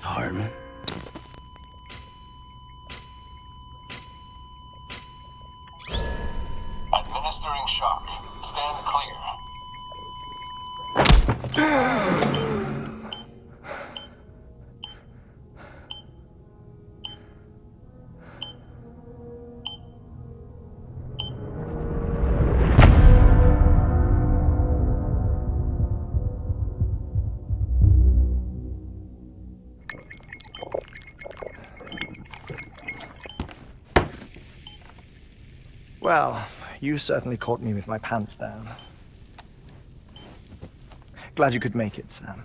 Hartman. Administering shock. Stand clear. Well, you certainly caught me with my pants down. Glad you could make it, Sam.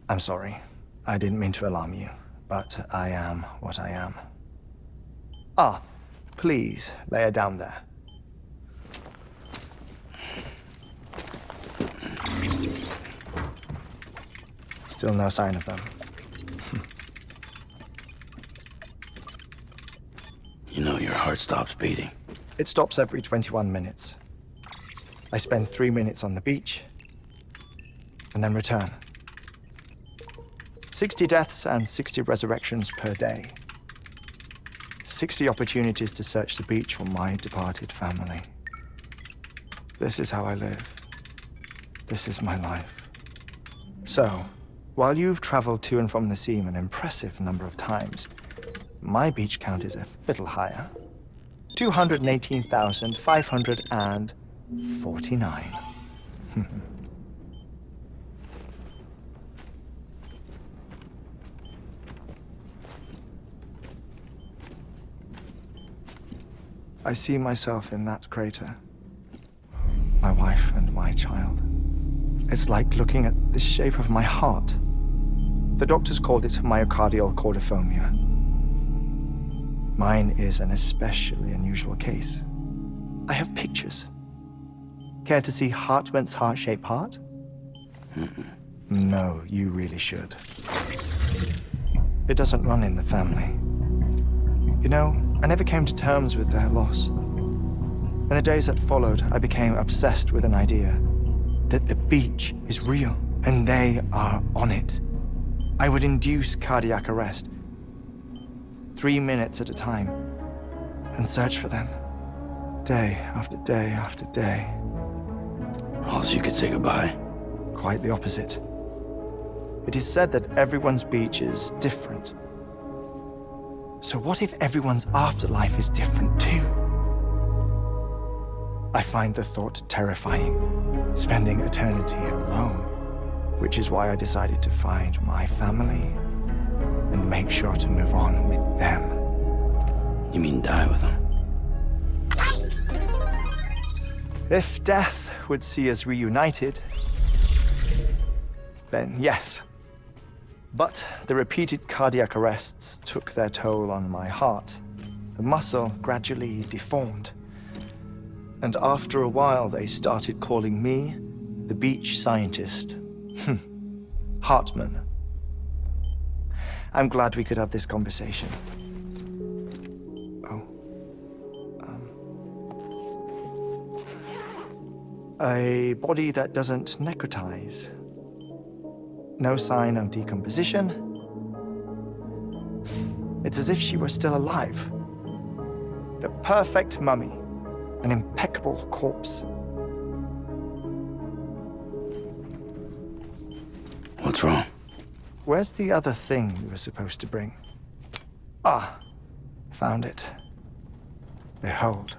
I'm sorry. I didn't mean to alarm you, but I am what I am. Ah, please, lay her down there. Still no sign of them. You know your heart stops beating. It stops every 21 minutes. I spend 3 minutes on the beach, and then return. 60 deaths and 60 resurrections per day. 60 opportunities to search the beach for my departed family. This is how I live. This is my life. So, while you've traveled to and from the sea an impressive number of times, my beach count is a little higher. 218,549. I see myself in that crater. My wife and my child. It's like looking at the shape of my heart. The doctors called it myocardial cordiformia. Mine is an especially unusual case. I have pictures. Care to see Hartman's heart-shaped heart? No, you really should. It doesn't run in the family. You know, I never came to terms with their loss. In the days that followed, I became obsessed with an idea that the beach is real and they are on it. I would induce cardiac arrest, 3 minutes at a time, and search for them, day after day after day. Also, you could say goodbye. Quite the opposite. It is said that everyone's beach is different. So what if everyone's afterlife is different too? I find the thought terrifying, spending eternity alone, which is why I decided to find my family and make sure to move on with them. You mean die with them? If death would see us reunited, then yes. But the repeated cardiac arrests took their toll on my heart. The muscle gradually deformed. And after a while, they started calling me the beach scientist. Hartman. I'm glad we could have this conversation. A body that doesn't necrotize. No sign of decomposition. It's as if she were still alive. The perfect mummy. An impeccable corpse. What's wrong? Where's the other thing you were supposed to bring? Ah, found it. Behold.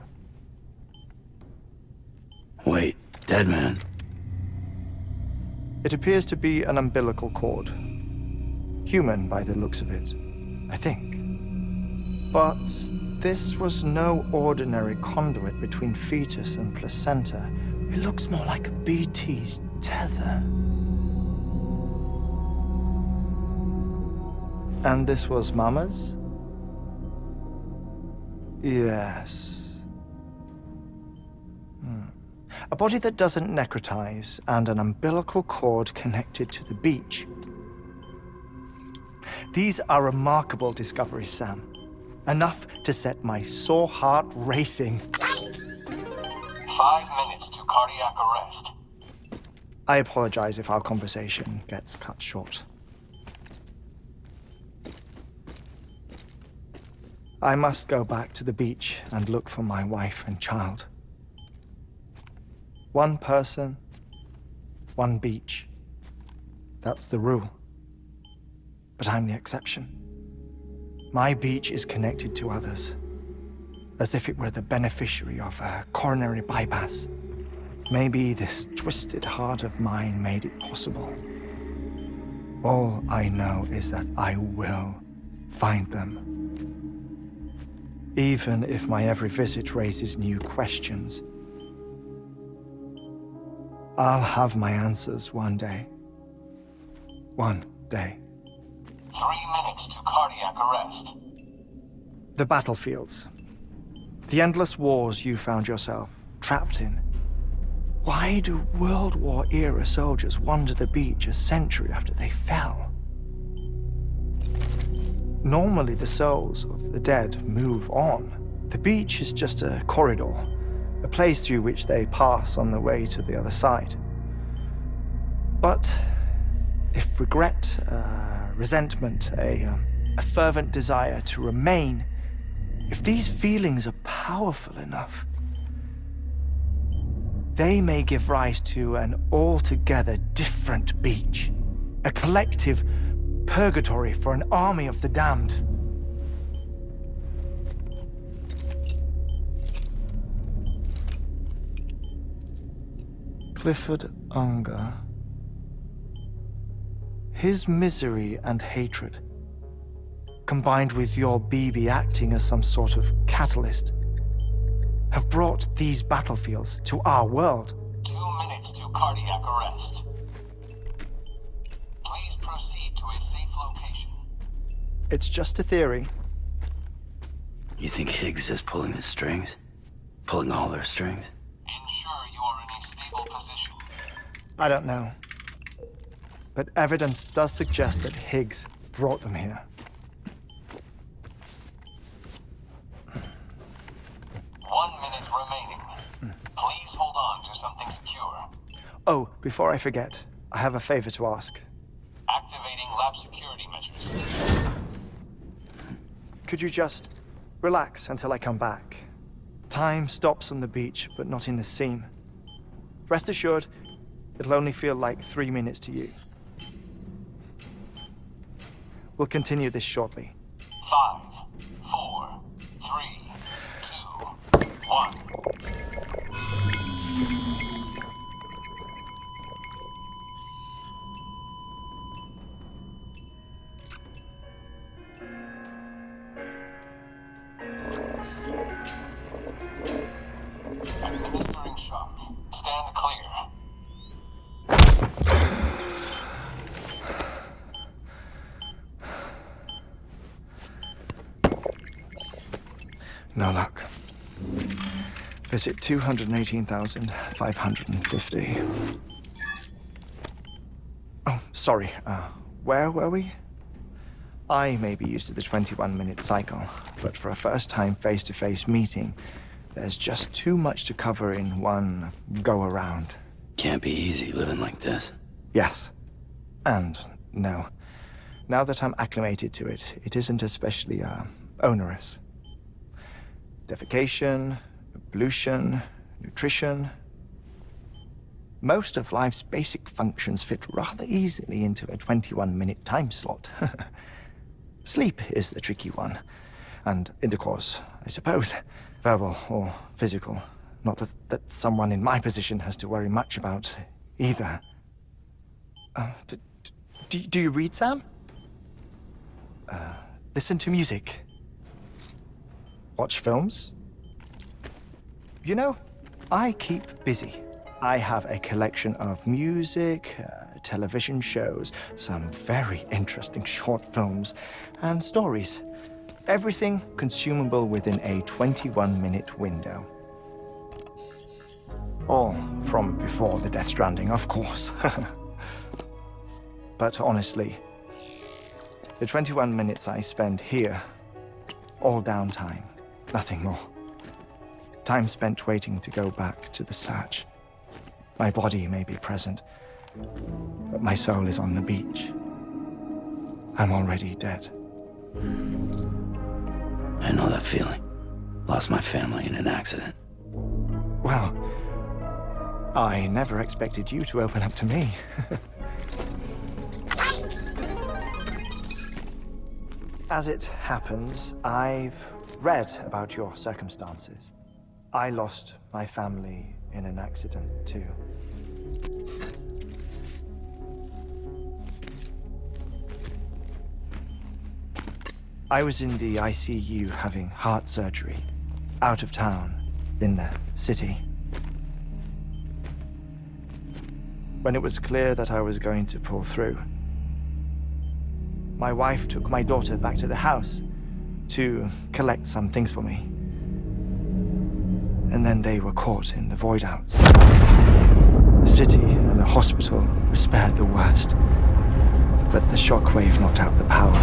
Wait, dead man? It appears to be an umbilical cord. Human by the looks of it, I think. But this was no ordinary conduit between fetus and placenta. It looks more like a BT's tether. And this was Mama's? Yes. A body that doesn't necrotize and an umbilical cord connected to the beach. These are remarkable discoveries, Sam. Enough to set my sore heart racing. 5 minutes to cardiac arrest. I apologize if our conversation gets cut short. I must go back to the beach and look for my wife and child. One person, one beach. That's the rule. But I'm the exception. My beach is connected to others, as if it were the beneficiary of a coronary bypass. Maybe this twisted heart of mine made it possible. All I know is that I will find them. Even if my every visit raises new questions, I'll have my answers one day. One day. 3 minutes to cardiac arrest. The battlefields. The endless wars you found yourself trapped in. Why do World War-era soldiers wander the beach a century after they fell? Normally the souls of the dead move on. The beach is just a corridor, a place through which they pass on the way to the other side. But if regret, resentment, a fervent desire to remain, if these feelings are powerful enough, they may give rise to an altogether different beach, a collective purgatory for an army of the damned. Clifford Unger. His misery and hatred, combined with your BB acting as some sort of catalyst, have brought these battlefields to our world. 2 minutes to cardiac arrest. Please proceed to a safe location. It's just a theory. You think Higgs is pulling the strings? Pulling all their strings? Ensure you are in a stable position. I don't know. But evidence does suggest that Higgs brought them here. 1 minute remaining. Please hold on to something secure. Oh, before I forget, I have a favor to ask. Activating lab security measures. Could you just relax until I come back? Time stops on the beach, but not in the scene. Rest assured, it'll only feel like 3 minutes to you. We'll continue this shortly. 5, 4, 3, 2, 1. Administering shock. Stand clear. No luck. Visit 218,550. Oh, sorry. Where were we? I may be used to the 21-minute cycle, but for a first-time face-to-face meeting, There's just too much to cover in one go-around. Can't be easy living like this. Yes. And no. Now that I'm acclimated to it, it isn't especially, onerous. Defecation, pollution, nutrition. Most of life's basic functions fit rather easily into a 21-minute time slot. Sleep is the tricky one. And intercourse, I suppose. Verbal or physical. Not that someone in my position has to worry much about either. Do you read, Sam? Listen to music. Watch films? You know, I keep busy. I have a collection of music, television shows, some very interesting short films, and stories. Everything consumable within a 21-minute window. All from before the Death Stranding, of course. But honestly, the 21 minutes I spend here, all downtime, nothing more. Time spent waiting to go back to the search. My body may be present, but my soul is on the beach. I'm already dead. I know that feeling. Lost my family in an accident. Well, I never expected you to open up to me. As it happens, I've read about your circumstances. I lost my family in an accident, too. I was in the ICU having heart surgery, out of town, in the city. When it was clear that I was going to pull through, my wife took my daughter back to the house to collect some things for me. And then they were caught in the void-outs. The city and the hospital were spared the worst, but the shockwave knocked out the power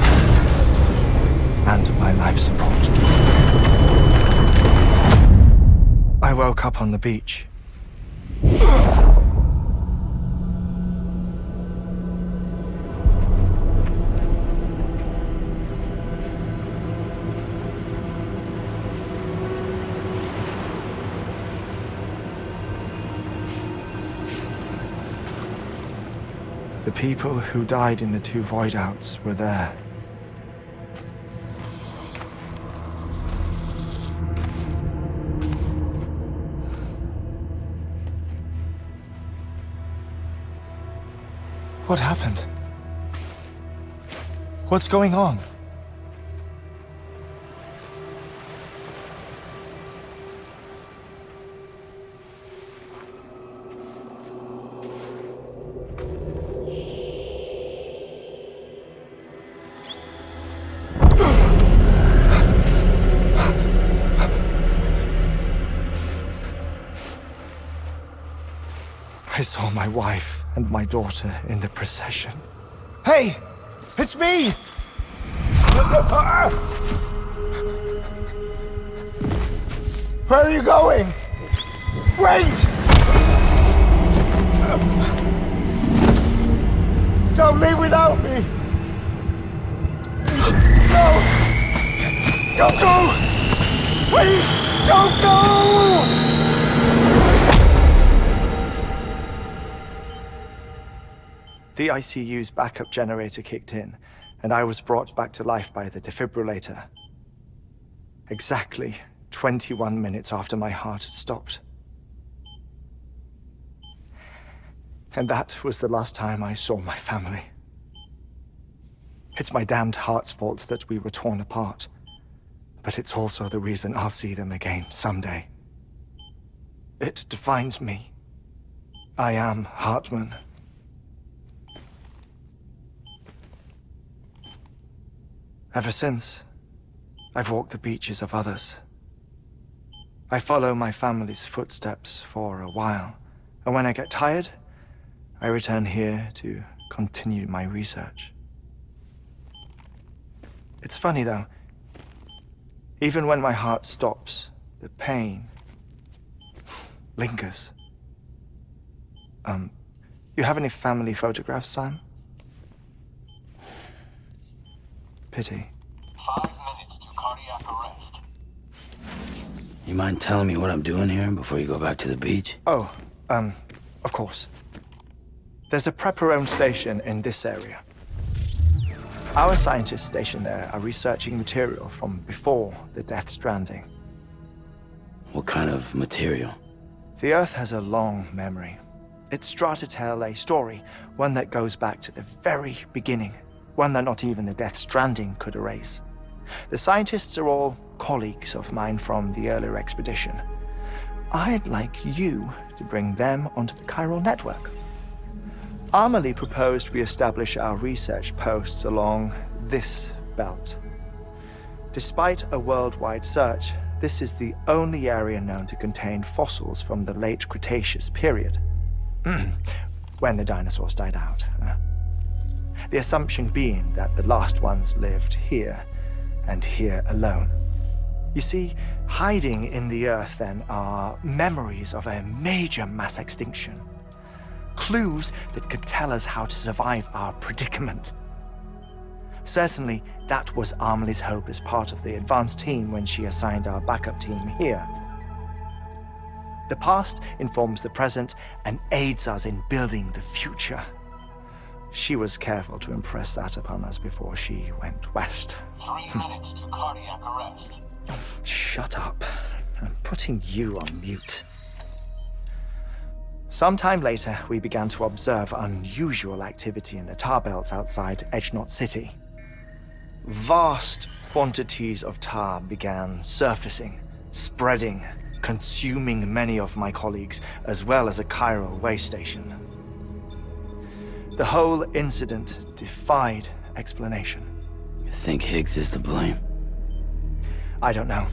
and my life support. I woke up on the beach. The people who died in the two void-outs were there. What happened? What's going on? I saw my wife and my daughter in the procession. Hey! It's me! Where are you going? Wait! Don't leave without me! No! Don't go! Please, don't go! The ICU's backup generator kicked in, and I was brought back to life by the defibrillator. Exactly 21 minutes after my heart had stopped. And that was the last time I saw my family. It's my damned heart's fault that we were torn apart, but it's also the reason I'll see them again someday. It defines me. I am Hartman. Ever since, I've walked the beaches of others. I follow my family's footsteps for a while, and when I get tired, I return here to continue my research. It's funny though, even when my heart stops, the pain lingers. You have any family photographs, Sam? Pity. 5 minutes to cardiac arrest. You mind telling me what I'm doing here before you go back to the beach? Oh, of course. There's a prep-your-own station in this area. Our scientists stationed there are researching material from before the Death Stranding. What kind of material? The Earth has a long memory. It's trying to tell a story, one that goes back to the very beginning, one that not even the Death Stranding could erase. The scientists are all colleagues of mine from the earlier expedition. I'd like you to bring them onto the chiral network. Amelie proposed we establish our research posts along this belt. Despite a worldwide search, this is the only area known to contain fossils from the late Cretaceous period, when the dinosaurs died out. The assumption being that the last ones lived here, and here alone. You see, hiding in the Earth then are memories of a major mass extinction. Clues that could tell us how to survive our predicament. Certainly, that was Amelie's hope as part of the advanced team when she assigned our backup team here. The past informs the present and aids us in building the future. She was careful to impress that upon us before she went west. 3 minutes to cardiac arrest. Shut up. I'm putting you on mute. Sometime later, we began to observe unusual activity in the tar belts outside Edgenot City. Vast quantities of tar began surfacing, spreading, consuming many of my colleagues, as well as a chiral way station. The whole incident defied explanation. You think Higgs is to blame? I don't know,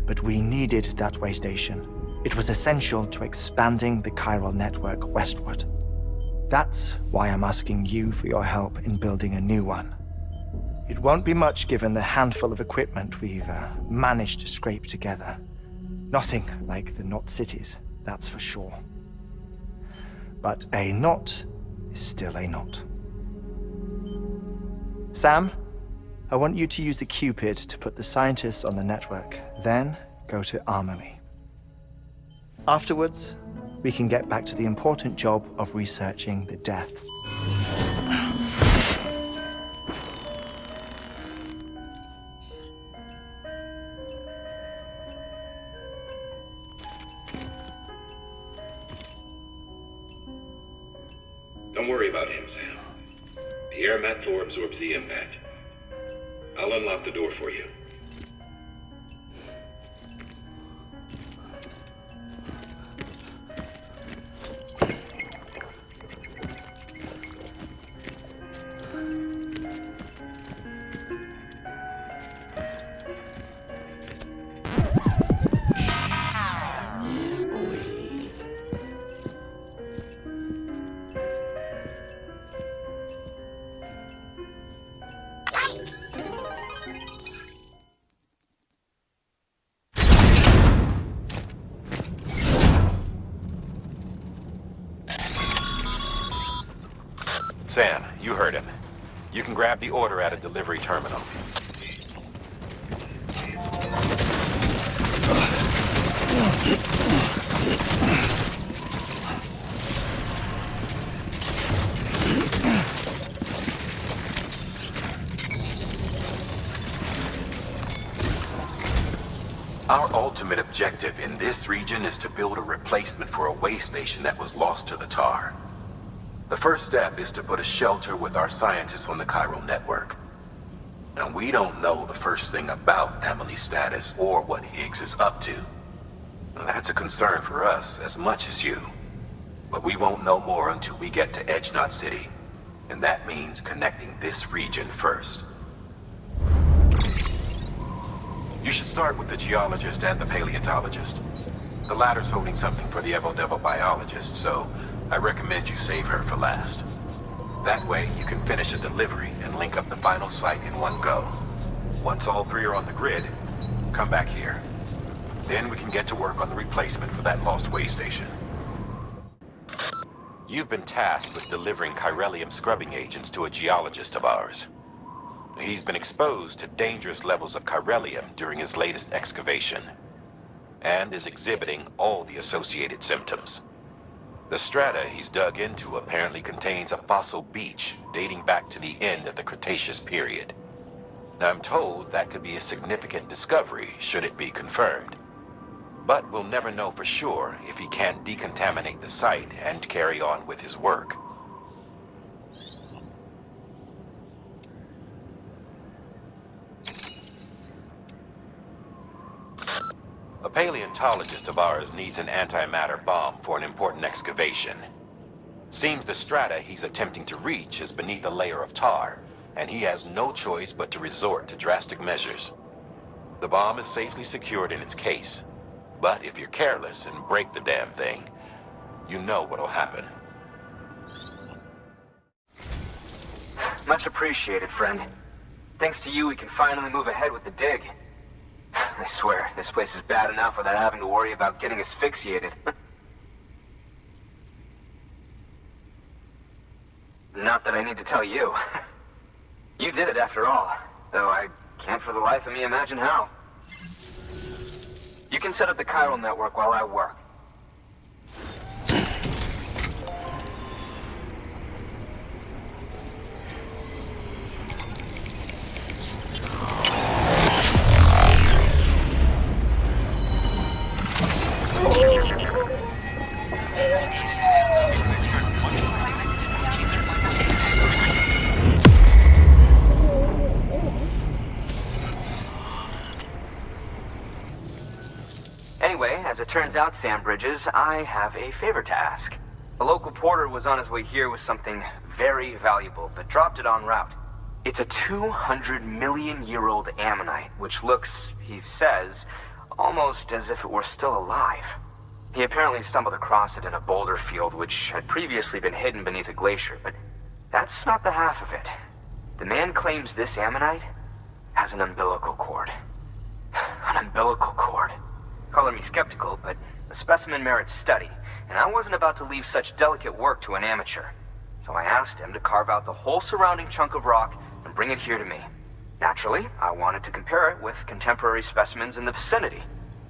but we needed that way station. It was essential to expanding the chiral network westward. That's why I'm asking you for your help in building a new one. It won't be much given the handful of equipment we've managed to scrape together. Nothing like the knot cities, that's for sure. But a knot is still a knot. Sam, I want you to use the Cupid to put the scientists on the network, then go to Amelie. Afterwards, we can get back to the important job of researching the deaths. Don't worry about him, Sam. The air mat floor absorbs the impact. I'll unlock the door for you. Sam, you heard him. You can grab the order at a delivery terminal. Our ultimate objective in this region is to build a replacement for a way station that was lost to the tar. The first step is to put a shelter with our scientists on the chiral network. Now, we don't know the first thing about Amelie's status or what Higgs is up to. Now, that's a concern for us as much as you. But we won't know more until we get to Edgenot City. And that means connecting this region first. You should start with the geologist and the paleontologist. The latter's holding something for the Evo biologist, so I recommend you save her for last. That way, you can finish a delivery and link up the final site in one go. Once all three are on the grid, come back here. Then we can get to work on the replacement for that lost way station. You've been tasked with delivering chiralium scrubbing agents to a geologist of ours. He's been exposed to dangerous levels of chiralium during his latest excavation, and is exhibiting all the associated symptoms. The strata he's dug into apparently contains a fossil beach dating back to the end of the Cretaceous period. Now, I'm told that could be a significant discovery should it be confirmed. But we'll never know for sure if he can decontaminate the site and carry on with his work. A paleontologist of ours needs an antimatter bomb for an important excavation. Seems the strata he's attempting to reach is beneath a layer of tar, and he has no choice but to resort to drastic measures. The bomb is safely secured in its case, but if you're careless and break the damn thing, you know what'll happen. Much appreciated, friend. Thanks to you, we can finally move ahead with the dig. I swear, this place is bad enough without having to worry about getting asphyxiated. Not that I need to tell you. You did it after all, though I can't for the life of me imagine how. You can set up the chiral network while I work. Anyway, as it turns out, Sam Bridges, I have a favor to ask. A local porter was on his way here with something very valuable, but dropped it en route. It's a 200-million-year-old ammonite, which looks, he says, almost as if it were still alive. He apparently stumbled across it in a boulder field, which had previously been hidden beneath a glacier, but that's not the half of it. The man claims this ammonite has an umbilical cord. An umbilical cord. Color me skeptical, but the specimen merits study, and I wasn't about to leave such delicate work to an amateur. So I asked him to carve out the whole surrounding chunk of rock and bring it here to me. Naturally, I wanted to compare it with contemporary specimens in the vicinity,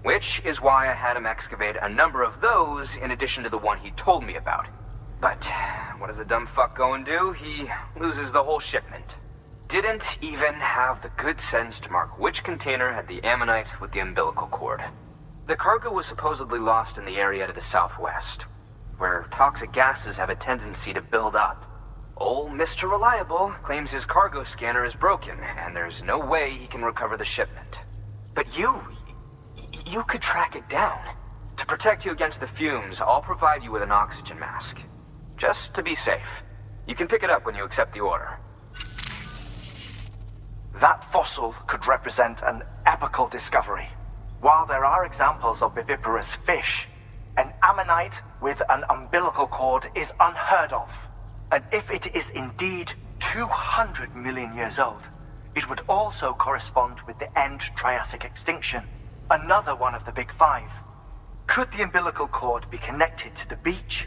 which is why I had him excavate a number of those in addition to the one he told me about. But what does the dumb fuck go and do? He loses the whole shipment. Didn't even have the good sense to mark which container had the ammonite with the umbilical cord. The cargo was supposedly lost in the area to the southwest, where toxic gases have a tendency to build up. Old Mr. Reliable claims his cargo scanner is broken, and there's no way he can recover the shipment. But you could track it down. To protect you against the fumes, I'll provide you with an oxygen mask. Just to be safe. You can pick it up when you accept the order. That fossil could represent an epical discovery. While there are examples of viviparous fish, an ammonite with an umbilical cord is unheard of. And if it is indeed 200 million years old, it would also correspond with the end Triassic extinction, another one of the big five. Could the umbilical cord be connected to the beach?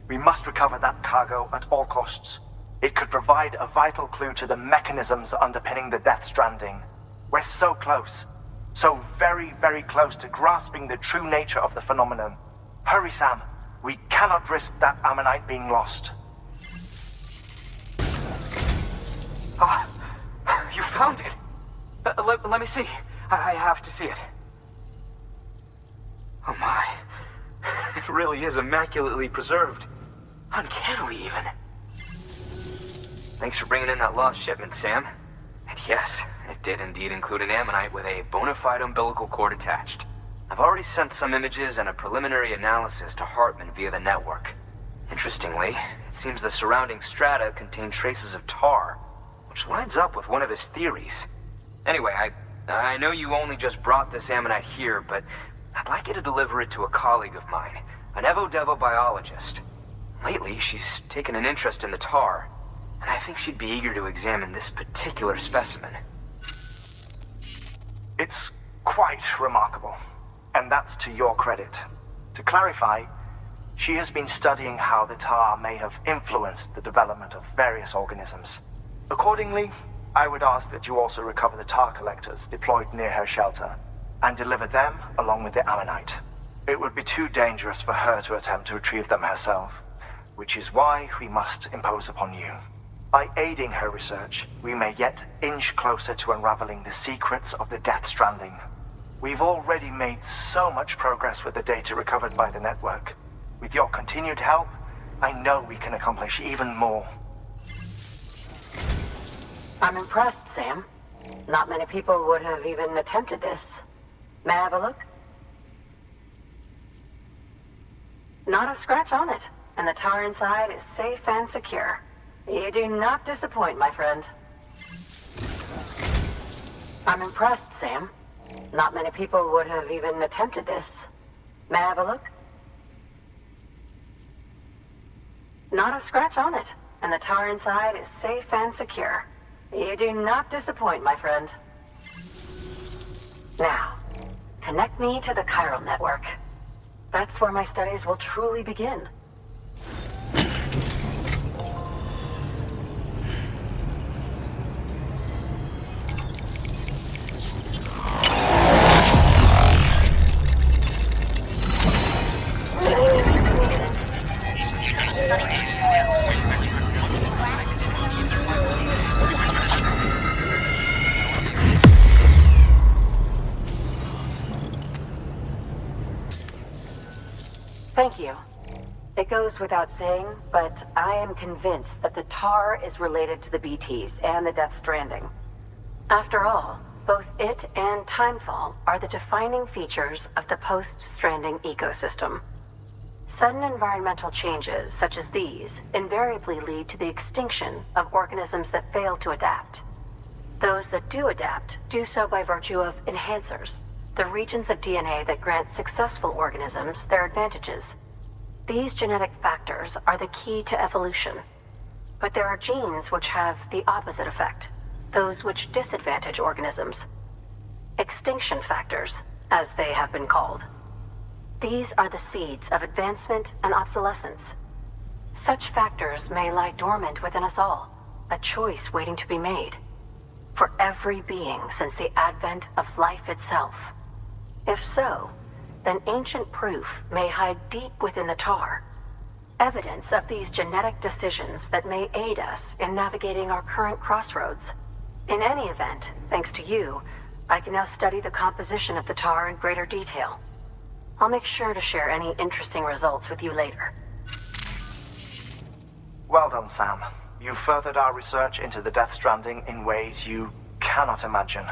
We must recover that cargo at all costs. It could provide a vital clue to the mechanisms underpinning the Death Stranding. We're so close. So very, very close to grasping the true nature of the phenomenon. Hurry, Sam. We cannot risk that ammonite being lost. Ah, you found it. Let me see. I have to see it. Oh my. It really is immaculately preserved. Uncannily, even. Thanks for bringing in that lost shipment, Sam. And yes, it did indeed include an ammonite with a bona fide umbilical cord attached. I've already sent some images and a preliminary analysis to Hartman via the network. Interestingly, it seems the surrounding strata contain traces of tar, which lines up with one of his theories. Anyway, I know you only just brought this ammonite here, but I'd like you to deliver it to a colleague of mine, an Evo-Devo biologist. Lately, she's taken an interest in the tar, and I think she'd be eager to examine this particular specimen. It's quite remarkable. And that's to your credit. To clarify, she has been studying how the tar may have influenced the development of various organisms. Accordingly, I would ask that you also recover the tar collectors deployed near her shelter and deliver them along with the ammonite. It would be too dangerous for her to attempt to retrieve them herself, which is why we must impose upon you. By aiding her research, we may yet inch closer to unraveling the secrets of the Death Stranding. We've already made so much progress with the data recovered by the network. With your continued help, I know we can accomplish even more. I'm impressed, Sam. Not many people would have even attempted this. May I have a look? Not a scratch on it, and the tar inside is safe and secure. You do not disappoint, my friend. I'm impressed, Sam. Not many people would have even attempted this. May I have a look? Not a scratch on it, and the tar inside is safe and secure. You do not disappoint, my friend. Now, connect me to the chiral network. That's where my studies will truly begin. Thank you. It goes without saying, but I am convinced that the tar is related to the BTs and the Death Stranding. After all, both it and Timefall are the defining features of the post-Stranding ecosystem. Sudden environmental changes such as these invariably lead to the extinction of organisms that fail to adapt. Those that do adapt do so by virtue of enhancers, the regions of DNA that grant successful organisms their advantages. These genetic factors are the key to evolution. But there are genes which have the opposite effect, those which disadvantage organisms. Extinction factors, as they have been called. These are the seeds of advancement and obsolescence. Such factors may lie dormant within us all, a choice waiting to be made. For every being since the advent of life itself. If so, then ancient proof may hide deep within the tar. Evidence of these genetic decisions that may aid us in navigating our current crossroads. In any event, thanks to you, I can now study the composition of the tar in greater detail. I'll make sure to share any interesting results with you later. Well done, Sam. You furthered our research into the Death Stranding in ways you cannot imagine.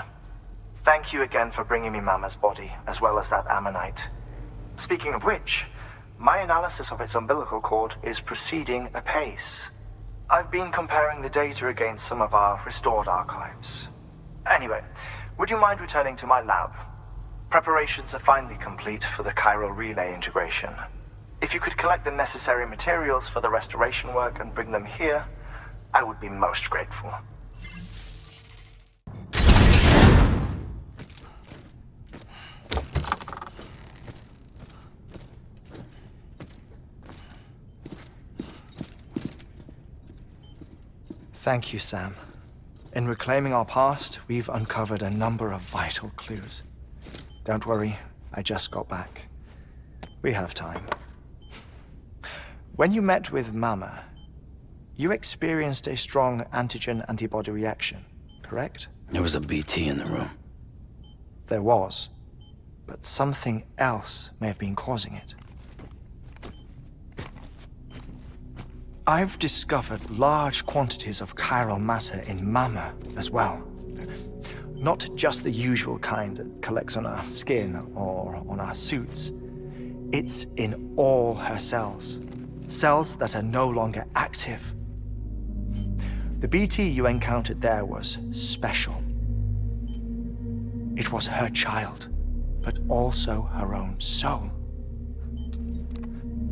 Thank you again for bringing me Mama's body, as well as that ammonite. Speaking of which, my analysis of its umbilical cord is proceeding apace. I've been comparing the data against some of our restored archives. Anyway, would you mind returning to my lab? Preparations are finally complete for the chiral relay integration. If you could collect the necessary materials for the restoration work and bring them here, I would be most grateful. Thank you, Sam. In reclaiming our past, we've uncovered a number of vital clues. Don't worry, I just got back. We have time. When you met with Mama, you experienced a strong antigen-antibody reaction, correct? There was a BT in the room. There was, but something else may have been causing it. I've discovered large quantities of chiral matter in Mama as well. Not just the usual kind that collects on our skin or on our suits. It's in all her cells. Cells that are no longer active. The BT you encountered there was special. It was her child, but also her own soul.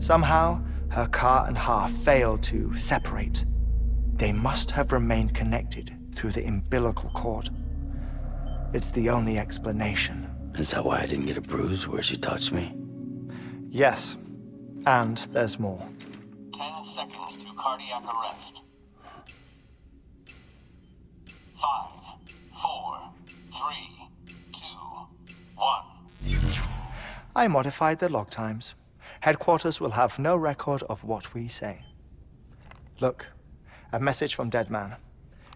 Somehow, her car and half failed to separate. They must have remained connected through the umbilical cord. It's the only explanation. Is that why I didn't get a bruise where she touched me? Yes. And there's more. 10 seconds to cardiac arrest. 5, 4, 3, 2, 1. I modified the log times. Headquarters will have no record of what we say. Look, a message from Dead Man.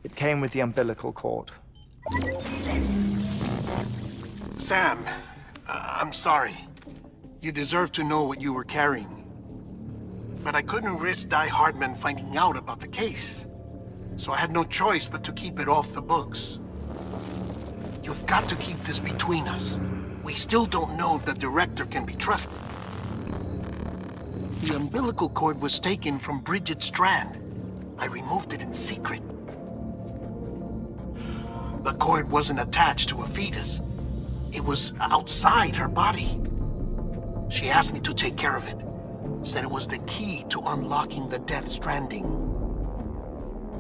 It came with the umbilical cord. Sam, I'm sorry. You deserve to know what you were carrying. But I couldn't risk Die Hardman finding out about the case. So I had no choice but to keep it off the books. You've got to keep this between us. We still don't know if the director can be trusted. The umbilical cord was taken from Bridget Strand. I removed it in secret. The cord wasn't attached to a fetus. It was outside her body. She asked me to take care of it. Said it was the key to unlocking the Death Stranding.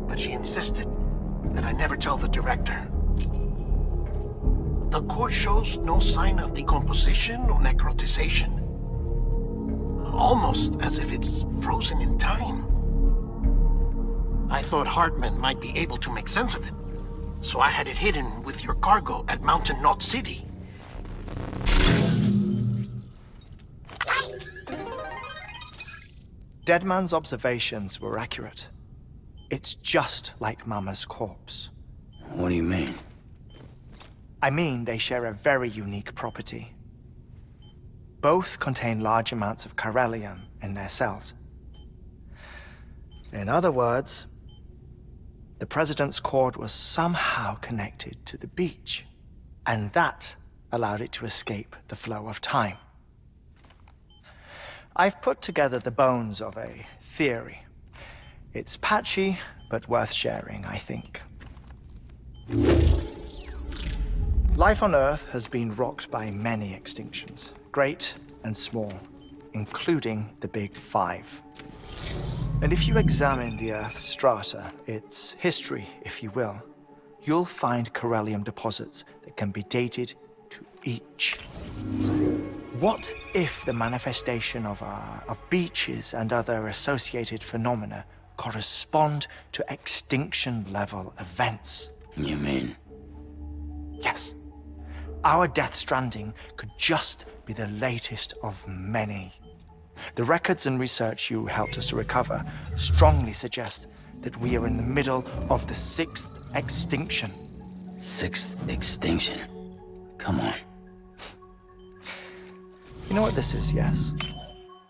But she insisted that I never tell the director. The cord shows no sign of decomposition or necrotization. Almost as if it's frozen in time. I thought Hartman might be able to make sense of it, so I had it hidden with your cargo at Mountain Knot City. Deadman's observations were accurate. It's just like Mama's corpse. What do you mean? I mean, they share a very unique property. Both contain large amounts of chiralium in their cells. In other words, the president's cord was somehow connected to the beach, and that allowed it to escape the flow of time. I've put together the bones of a theory. It's patchy, but worth sharing, I think. Life on Earth has been rocked by many extinctions, great and small, including the Big Five. And if you examine the Earth's strata, its history, if you will, you'll find chiralium deposits that can be dated to each. What if the manifestation of beaches and other associated phenomena correspond to extinction-level events? You mean? Yes. Our Death Stranding could just be the latest of many. The records and research you helped us to recover strongly suggest that we are in the middle of the 6th extinction. 6th extinction? Come on. You know what this is, yes?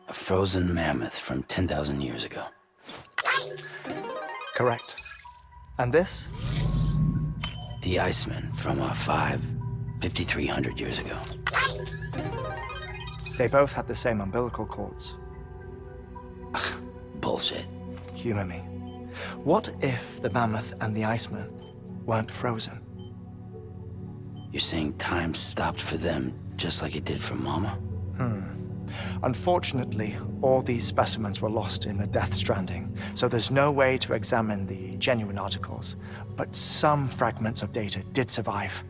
A frozen mammoth from 10,000 years ago. Correct. And this? The Iceman from 5,300 years ago. They both had the same umbilical cords. Bullshit. Humor me. What if the mammoth and the Iceman weren't frozen? You're saying time stopped for them just like it did for Mama? Unfortunately, all these specimens were lost in the Death Stranding, so there's no way to examine the genuine articles, but some fragments of data did survive.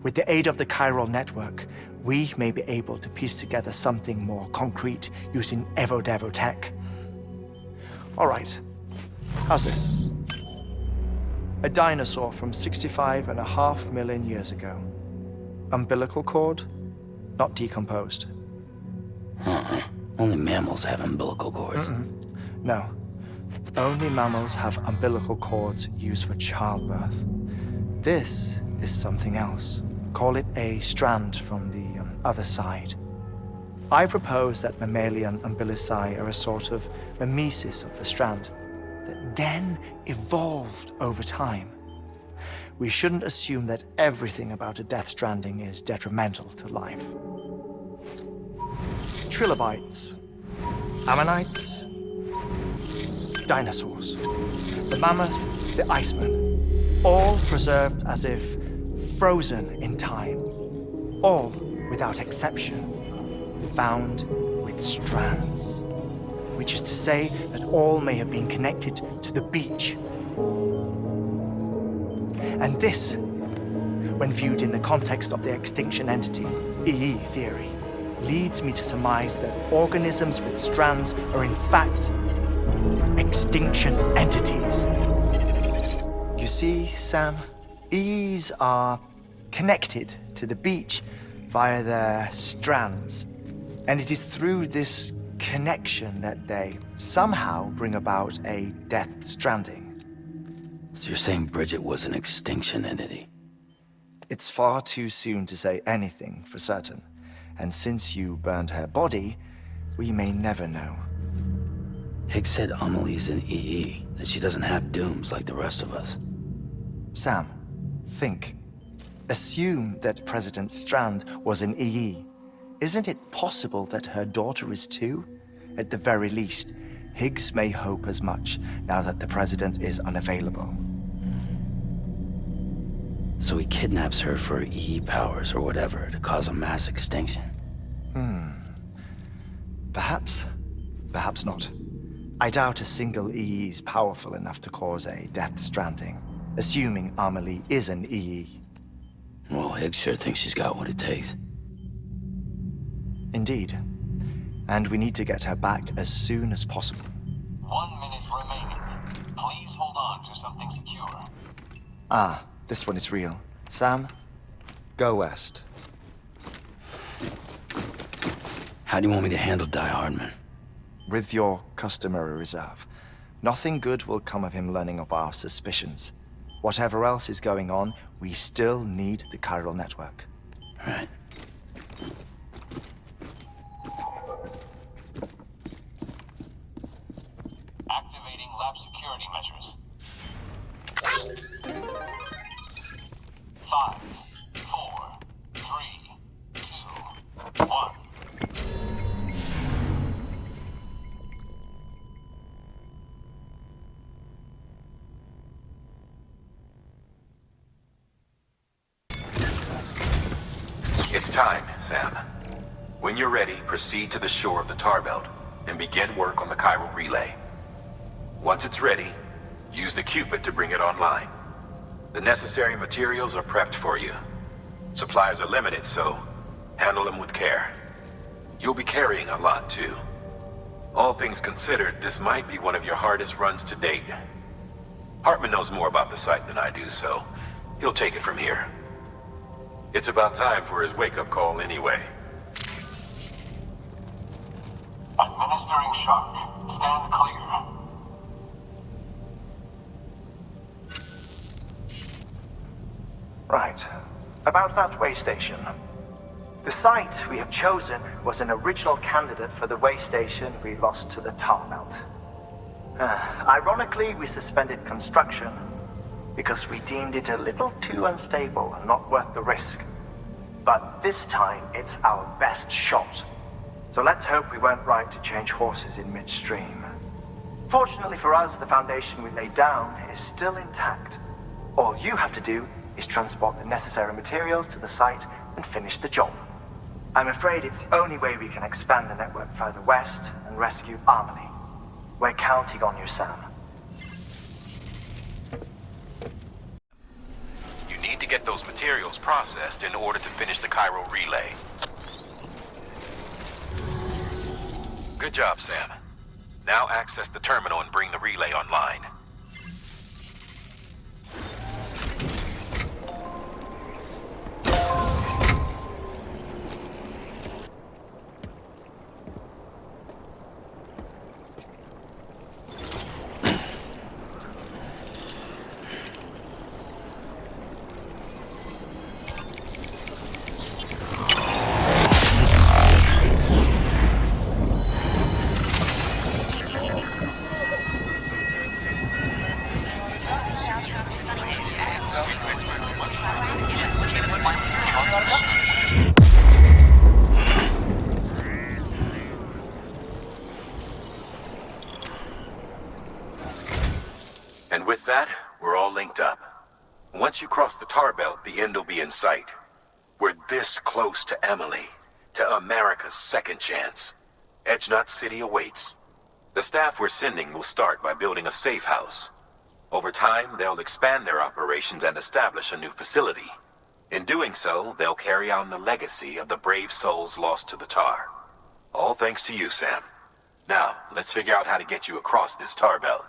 With the aid of the chiral network, we may be able to piece together something more concrete using Evo-Devo tech. All right, how's this? A dinosaur from 65.5 million years ago. Umbilical cord, not decomposed. Only mammals have umbilical cords. No. Only mammals have umbilical cords used for childbirth. This is something else. Call it a strand from the other side. I propose that mammalian umbilici are a sort of mimesis of the strand that then evolved over time. We shouldn't assume that everything about a Death Stranding is detrimental to life. Trilobites, ammonites, dinosaurs, the mammoth, the Iceman, all preserved as if frozen in time, all without exception, found with strands, which is to say that all may have been connected to the beach. And this when viewed in the context of the extinction entity, EE theory, leads me to surmise that organisms with strands are in fact extinction entities. You see, Sam, EEs are connected to the beach via their strands, and it is through this connection that they somehow bring about a death stranding. So you're saying Bridget was an extinction entity? It's far too soon to say anything for certain, and since you burned her body, we may never know. Higgs said Amelie's an EE, that she doesn't have dooms like the rest of us. Sam, think. Assume that President Strand was an EE. Isn't it possible that her daughter is too? At the very least, Higgs may hope as much now that the President is unavailable. So he kidnaps her for EE powers or whatever to cause a mass extinction? Perhaps. Perhaps not. I doubt a single EE is powerful enough to cause a death stranding, assuming Amelie is an EE. Well, Higgs sure thinks she's got what it takes. Indeed. And we need to get her back as soon as possible. 1 minute remaining. Please hold on to something secure. Ah, this one is real. Sam, go west. How do you want me to handle Die Hardman? With your customary reserve. Nothing good will come of him learning of our suspicions. Whatever else is going on, we still need the chiral network. Right. Activating lab security measures. 5, 4, 3, 2, 1. It's time, Sam. When you're ready, proceed to the shore of the tar belt and begin work on the chiral relay. Once it's ready, use the Cupid to bring it online. The necessary materials are prepped for you. Supplies are limited, so handle them with care. You'll be carrying a lot, too. All things considered, this might be one of your hardest runs to date. Hartman knows more about the site than I do, so he'll take it from here. It's about time for his wake-up call anyway. Administering shock. Stand clear. Right. About that way station. The site we have chosen was an original candidate for the way station we lost to the tar belt. Ironically, we suspended construction because we deemed it a little too unstable and not worth the risk. But this time, it's our best shot. So let's hope we weren't right to change horses in midstream. Fortunately for us, the foundation we laid down is still intact. All you have to do is transport the necessary materials to the site and finish the job. I'm afraid it's the only way we can expand the network further west and rescue Amelie. We're counting on you, Sam. You need to get those materials processed in order to finish the chiral relay. Good job, Sam. Now access the terminal and bring the relay online. And with that, we're all linked up. Once you cross the tar belt, the end will be in sight. We're this close to Emily, to America's second chance. Edgenut City awaits. The staff we're sending will start by building a safe house. Over time, they'll expand their operations and establish a new facility. In doing so, they'll carry on the legacy of the brave souls lost to the tar. All thanks to you, Sam. Now, let's figure out how to get you across this tar belt.